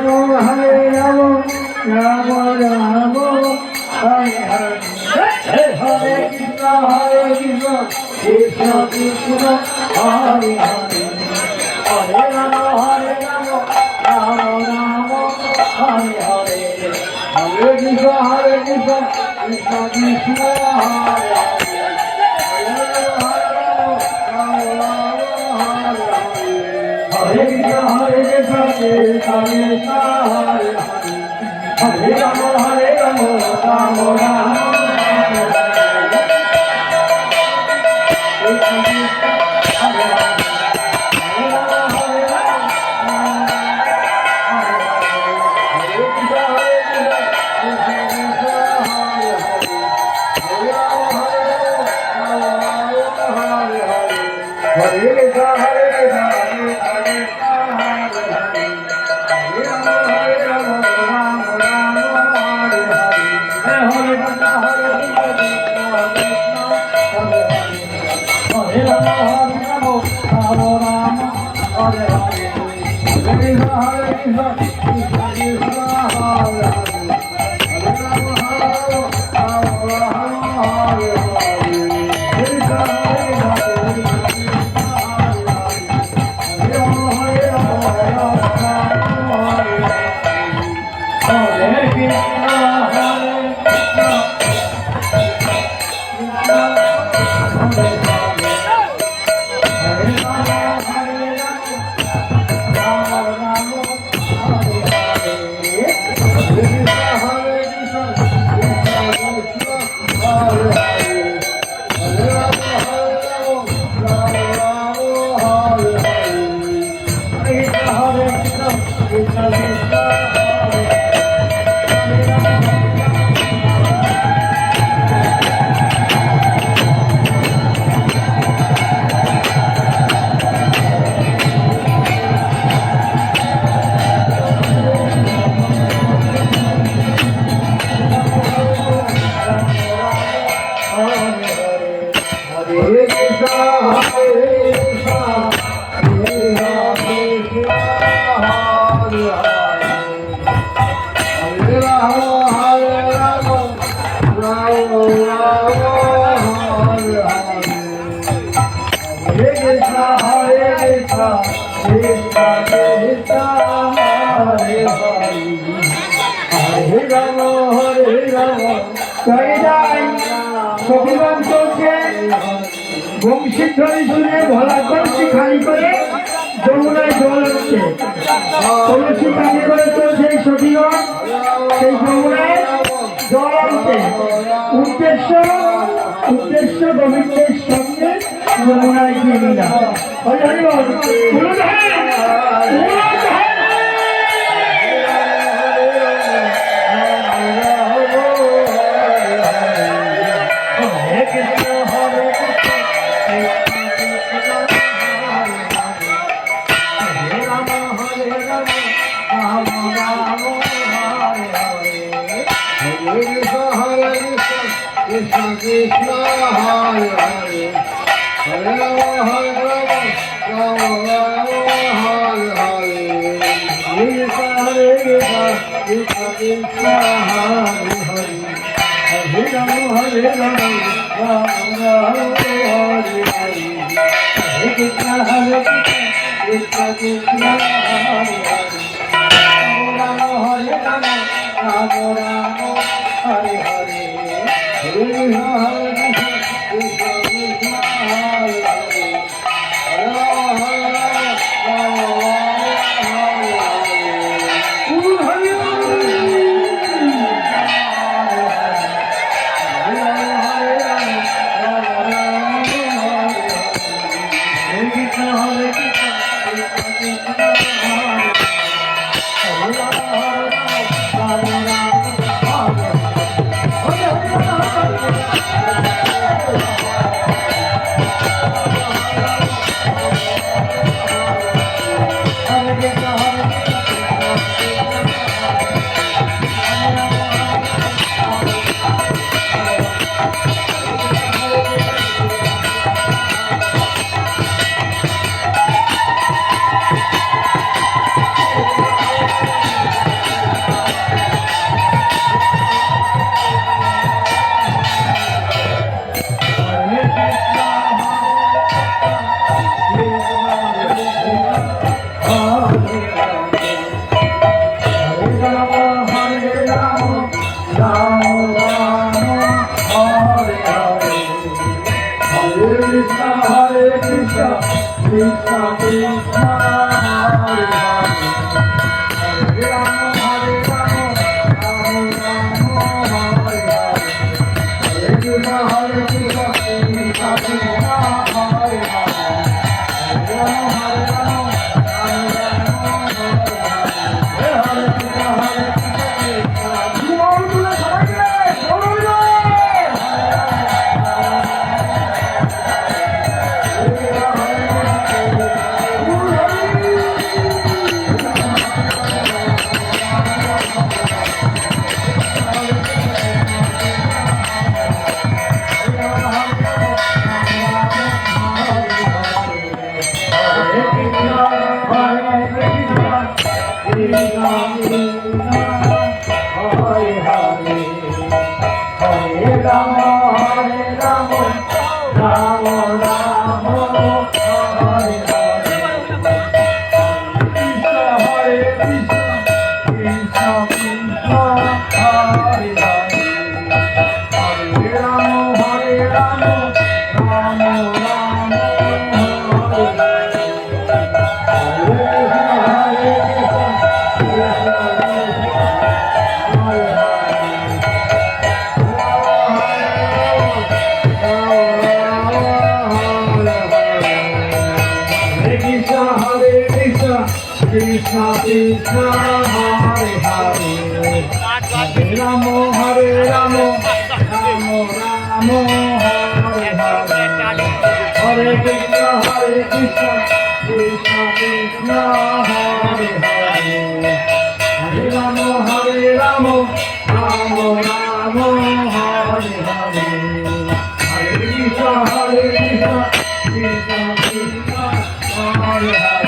Hare Rama, Rama Rama, Hare Hare. Hare Krishna, Krishna Krishna, Hare Hare. Hare Rama, Rama Rama, Hare Hare. Hare Krishna, Krishna Krishna, Hare Hare. Hare Krishna, Krishna Krishna, Hare Hare. Hare Rama, Rama Rama, বংশীধ্বনি শুনে ভোলা কলসি খালি করে যমুনায় জল হচ্ছে। কলসি খালি করে তো সেই সখীগণ সেই যমুনায় জল আনছে। উদ্দেশ্য গোবিন্দের সঙ্গে যমুনায় গিয়ে মিলা। Krishna Hare Hare, Hare Rama, Rama Rama, Hare Hare. Hare Krishna, Krishna Hare Hare, Hare Rama, Rama Rama, Hare Hare. Hare Krishna, Krishna Krishna, Hare Hare, Hare Rama, Rama Rama, Hare Hare. Krishna Krishna Hare Hare Hare Ramo Hare Ramo Ramo Ramo Hare Hare Hare Krishna Krishna Krishna Hare Hare Hare Ramo Hare Ramo Ramo Ramo Hare Hare Hare Krishna Krishna Krishna Hare Hare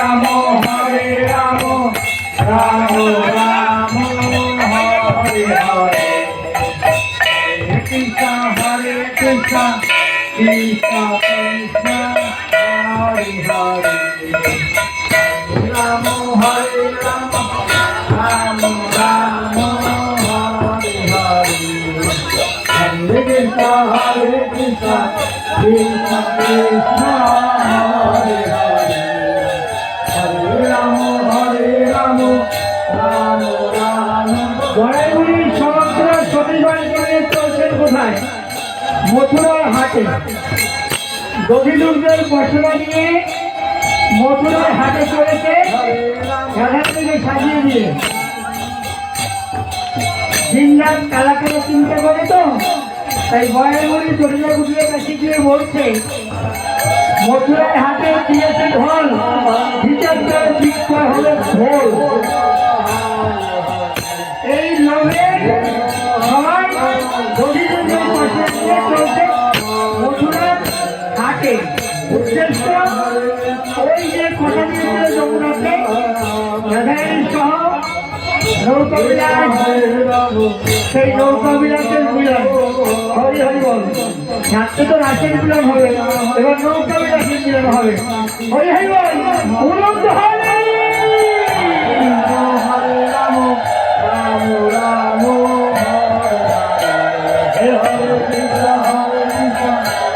Ram হরে রাম রাম রাম হরে হরে কৃষ্ণ হরে কৃষ্ণ কৃষ্ণ কৃষ্ণ হরে হরে রাম হরে রাম রাম রাম হরে হরে হরে কৃষ্ণ কৃষ্ণ কৃষ্ণ হরে হরে হরে রাম রাম রাম গড়াইগুড়ি সমগ্র সতীগঞ্জ করে চলছেন কোথায়? মথুরার হাটে। গোপীলোকদের পশরা নিয়ে মথুরার হাটে চলেছে এখান থেকে সাজিয়ে দিয়ে দিনরাত কালা কালা চিন্তা করে তো তাই গড়াইগুড়ি চটিয়া গুটিয়ে কাছে গিয়ে বলছে মথুরার হাটে দিয়েছে ঢোল ভিতর বিক্রয় হলে ঢোল। এই লোভে সবাই গোপীলোকদের পশরা নিয়ে চলছে মথুরার হাটে। উদ্দেশ্য ওই যে কথা দিয়েছিল যমুনাতে সহ নৌকাবিলাস সেই নৌকাবিলাসের মিলন। হরি হরি বল। যাতে তো রাসের মিলন হবে এবার নৌকাবিলাসের মিলন হবে। হরি হরি বল। উন্নত হরে হরে রাম রাম রাম হরে হরে কৃষ্ণ হরে কৃষ্ণ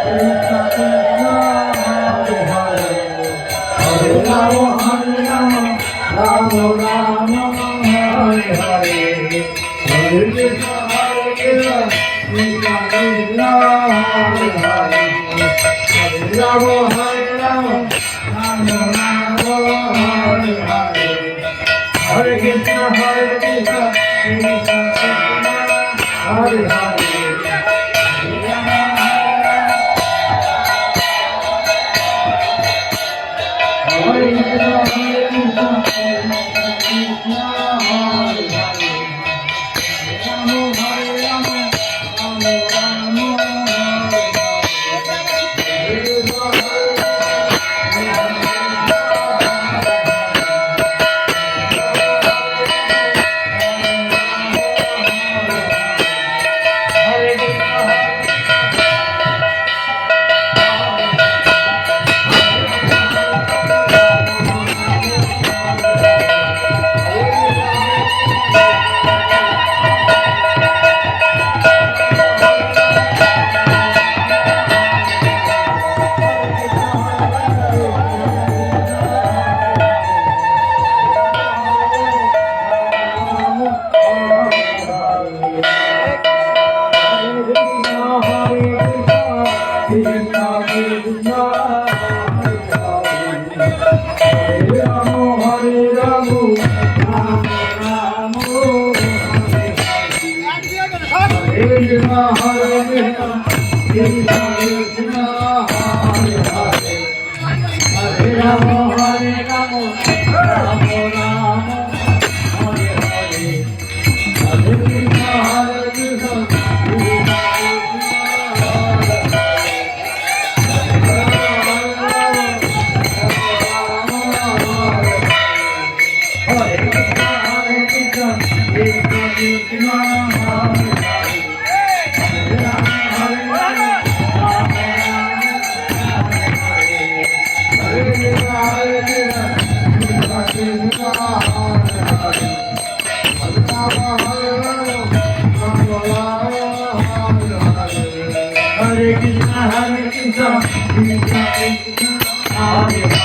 কৃষ্ণ কৃষ্ণ হরে হরে হরে রাম রাম রাম হরে হরে হরে কৃষ্ণ কৃষ্ণ কৃষ্ণ হরে হরে হরে রাম রাম রাম হরে হরে হরে কৃষ্ণ কৃষ্ণ কৃষ্ণ হরে হরে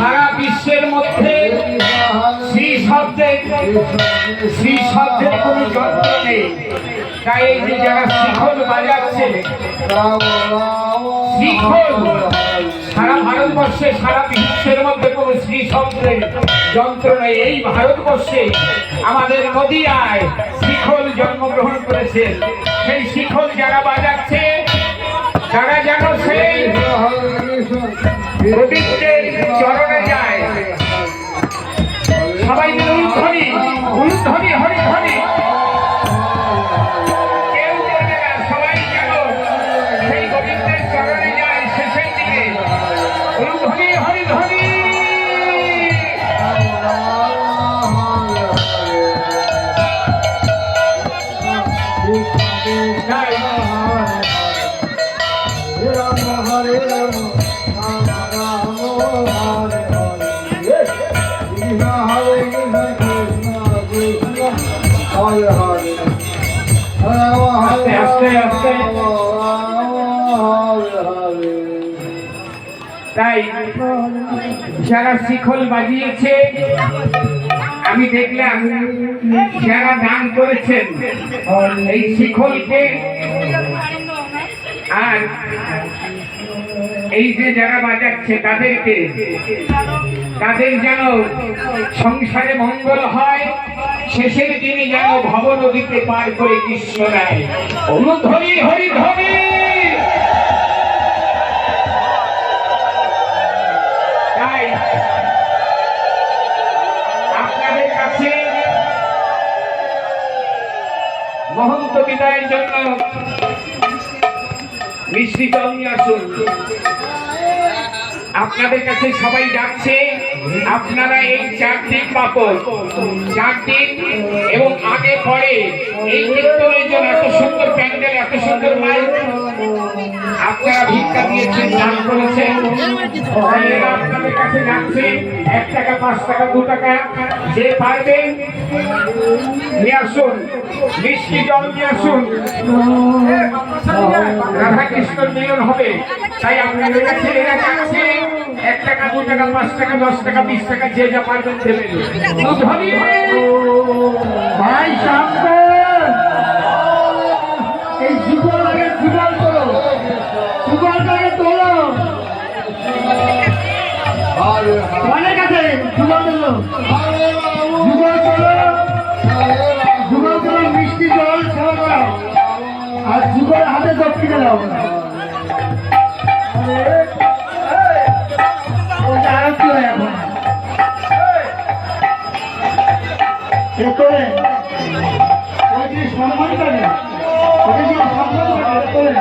সারা বিশ্বের মধ্যে শ্রী শব্দের কোনো যন্ত্র নেই। তাই এই যে যারা শিখল বাজাচ্ছে, শিখল সারা ভারতবর্ষে সারা বিশ্বের মধ্যে কোনো শ্রী শব্দের যন্ত্র নেই। এই ভারতবর্ষে আমাদের নদিয়ায় শিখল জন্মগ্রহণ করেছেন। সেই শিখল যারা বাজাচ্ছে তারা যেন সেই গোবিন্দের চরণে যায়। সবাই মিলে উলধ্বনি উলধ্বনি হরিধ্বনি, কেউ বলবে না, সবাই যেন সেই গোবিন্দের চরণে যায়। শেষের দিকে উলধ্বনি হরিধ্বনি। তাই যারা শিখল বাজিয়েছে আমি দেখলাম, যারা দান করেছেন এই শিখলকে, আর এই যে যারা বাজাচ্ছে তাদেরকে, তাদের যেন সংসারে মঙ্গল হয়, শেষের দিনে যেন ভব নদীতে পার করে কৃষ্ণ নেয়। অনুধ্বনি হরিধ্বনি। তাই আপনাদের কাছে মহন্ত বিদায়ের জন্য মিষ্টি জল নিয়ে আসুন। আপনাদের কাছে সবাই যাচ্ছে, আপনারা এই 4 দিন বাপর 4 দিন এবং আগে পরে এই কীর্তনের জন্য এত সুন্দর প্যান্ডেল, এত সুন্দর মাইক আপনারা ভিক্ষা দিয়েছেন, দান করেছেন। আপনাদের কাছে যাচ্ছে 1 টাকা, 5 টাকা, 2 টাকা, যে পারবেন নিয়ে আসুন। মিষ্টি জল নিয়ে আসুন। রাধা কৃষ্ণর মিলন হবে, তাই আপনাদের কাছে এরা যাচ্ছে 1 টাকা, 2 টাকা, 5 টাকা, 10 টাকা, 20 টাকা, যে যা পারবেন দেবেন। ভাই শঙ্কর, এই যুগল আগে যুগল তোলো, যুগল আগে তোলো। অনেক আছে যুগল তোলো, যুগল তোলো, যুগল তোলো, মিষ্টি জল সেবা করো, আর যুগল হাতে দক্ষিণে দাও। আরতি হয় এখন করে সম্মান করে, সম্মান করে